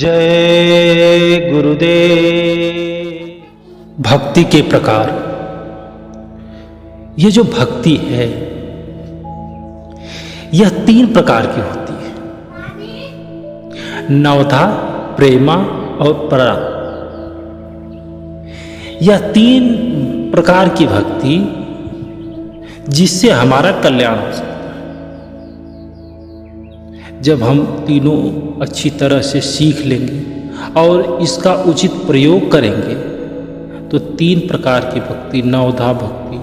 जय गुरुदेव। भक्ति के प्रकार। ये जो भक्ति है यह 3 प्रकार की होती है, नवधा, प्रेमा और परा। यह 3 प्रकार की भक्ति जिससे हमारा कल्याण हो सकता है। जब हम तीनों अच्छी तरह से सीख लेंगे और इसका उचित प्रयोग करेंगे तो 3 प्रकार की भक्ति, नवधा भक्ति,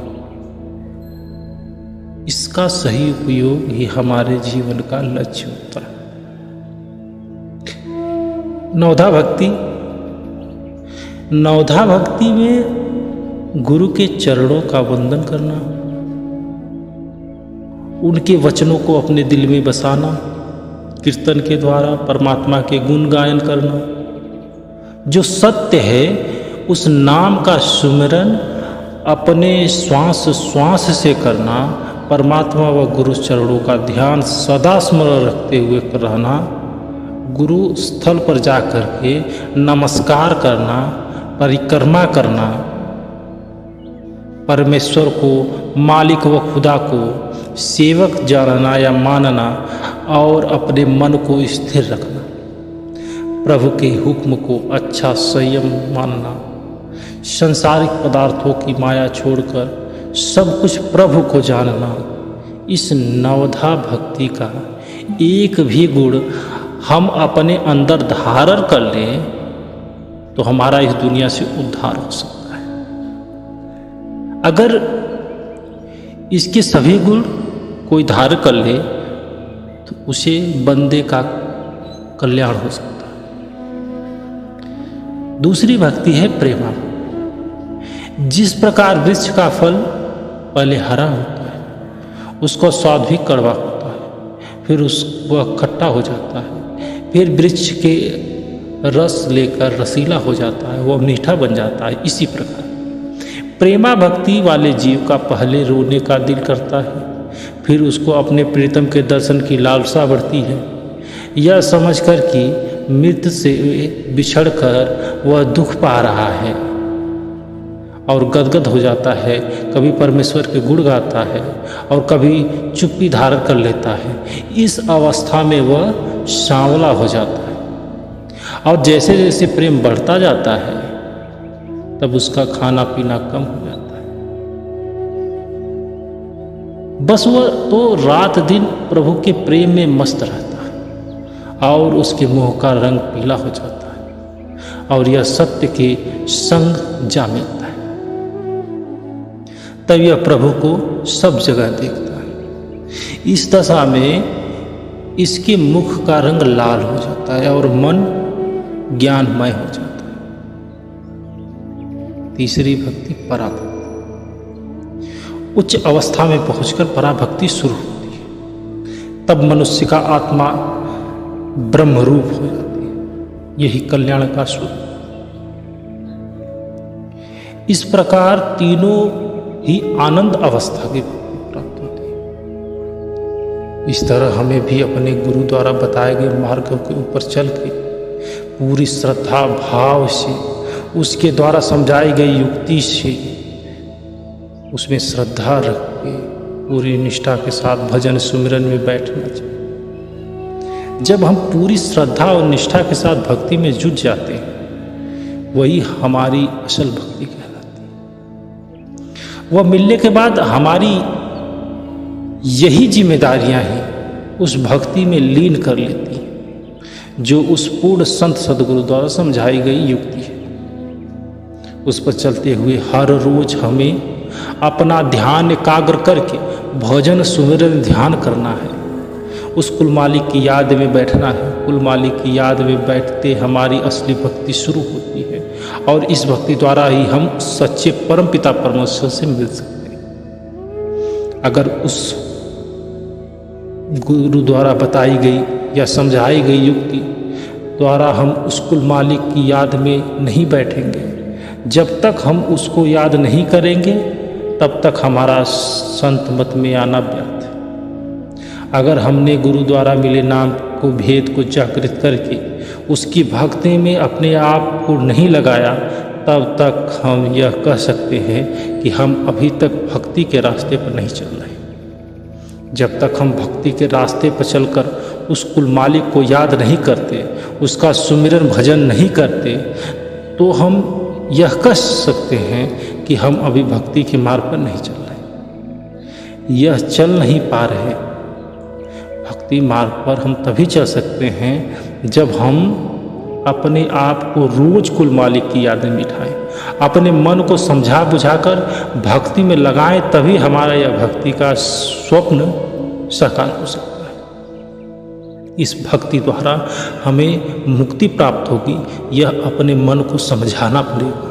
इसका सही उपयोग ही हमारे जीवन का लक्ष्य होता है। नवधा भक्ति। नवधा भक्ति में गुरु के चरणों का वंदन करना, उनके वचनों को अपने दिल में बसाना, कीर्तन के द्वारा परमात्मा के गुण गायन करना, जो सत्य है उस नाम का सुमिरन अपने श्वास श्वास से करना, परमात्मा व गुरु चरणों का ध्यान सदा स्मरण रखते हुए रहना, गुरु स्थल पर जाकर के नमस्कार करना, परिक्रमा करना, परमेश्वर को, मालिक व खुदा को सेवक जानना या मानना और अपने मन को स्थिर रखना, प्रभु के हुक्म को अच्छा संयम मानना, संसारिक पदार्थों की माया छोड़कर सब कुछ प्रभु को जानना। इस नवधा भक्ति का एक भी गुण हम अपने अंदर धारण कर लें तो हमारा इस दुनिया से उद्धार हो सकता है। अगर इसके सभी गुण कोई धारण कर ले तो उसे बंदे का कल्याण हो सकता है। दूसरी भक्ति है प्रेमा। जिस प्रकार वृक्ष का फल पहले हरा होता है, उसका स्वाद भी कड़वा होता है, फिर वह खट्टा हो जाता है, फिर वृक्ष के रस लेकर रसीला हो जाता है, वह मीठा बन जाता है। इसी प्रकार प्रेमा भक्ति वाले जीव का पहले रोने का दिल करता है, फिर उसको अपने प्रीतम के दर्शन की लालसा बढ़ती है। यह समझकर कि मृत्यु से बिछड़कर वह दुख पा रहा है और गदगद हो जाता है, कभी परमेश्वर के गुण गाता है और कभी चुप्पी धारण कर लेता है। इस अवस्था में वह सांवला हो जाता है और जैसे जैसे प्रेम बढ़ता जाता है तब उसका खाना पीना कम हो जाता है। बस वह तो रात दिन प्रभु के प्रेम में मस्त रहता है और उसके मुंह का रंग पीला हो जाता है और यह सत्य के संग जा मिलता है। तब यह प्रभु को सब जगह देखता है। इस दशा में इसके मुख का रंग लाल हो जाता है और मन ज्ञानमय हो जाता है। तीसरी भक्ति पराभक्ति। उच्च अवस्था में पहुंचकर पराभक्ति शुरू होती है। तब मनुष्य का आत्मा ब्रह्म रूप हो जाती है। यही कल्याण का स्वरूप। इस प्रकार तीनों ही आनंद अवस्था की भक्ति प्राप्त होती है। इस तरह हमें भी अपने गुरु द्वारा बताए गए मार्गों के ऊपर चल के पूरी श्रद्धा भाव से, उसके द्वारा समझाई गई युक्ति से, उसमें श्रद्धा रख के पूरी निष्ठा के साथ भजन सुमिरन में बैठना चाहिए। जब हम पूरी श्रद्धा और निष्ठा के साथ भक्ति में जुट जाते हैं वही हमारी असल भक्ति कहलाती है। वह मिलने के बाद हमारी यही जिम्मेदारियां ही उस भक्ति में लीन कर लेती हैं जो उस पूर्ण संत सदगुरु द्वारा समझाई गई युक्ति है। उस पर चलते हुए हर रोज हमें अपना ध्यान एकाग्र करके भजन सुमिरन ध्यान करना है। उस कुल मालिक की याद में बैठना है। कुल मालिक की याद में बैठते हमारी असली भक्ति शुरू होती है और इस भक्ति द्वारा ही हम सच्चे परम पिता परमेश्वर से मिल सकते हैं। अगर उस गुरु द्वारा बताई गई या समझाई गई युक्ति द्वारा हम उस कुल मालिक की याद में नहीं बैठेंगे, जब तक हम उसको याद नहीं करेंगे तब तक हमारा संत मत में आना व्यर्थ है। अगर हमने गुरु द्वारा मिले नाम को भेद को जागृत करके उसकी भक्ति में अपने आप को नहीं लगाया, तब तक हम यह कह सकते हैं कि हम अभी तक भक्ति के रास्ते पर नहीं चल रहे। जब तक हम भक्ति के रास्ते पर चलकर उस कुल मालिक को याद नहीं करते, उसका सुमिरन भजन नहीं करते, तो हम यह कह सकते हैं कि हम अभी भक्ति के मार्ग पर नहीं चल रहे, यह चल नहीं पा रहे। भक्ति मार्ग पर हम तभी चल सकते हैं जब हम अपने आप को रोज कुल मालिक की यादें मिठाएं, अपने मन को समझा बुझाकर भक्ति में लगाएं, तभी हमारा यह भक्ति का स्वप्न साकार हो सकता है। इस भक्ति द्वारा हमें मुक्ति प्राप्त होगी, यह अपने मन को समझाना पड़ेगा।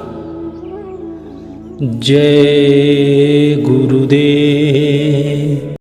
जय गुरुदेव।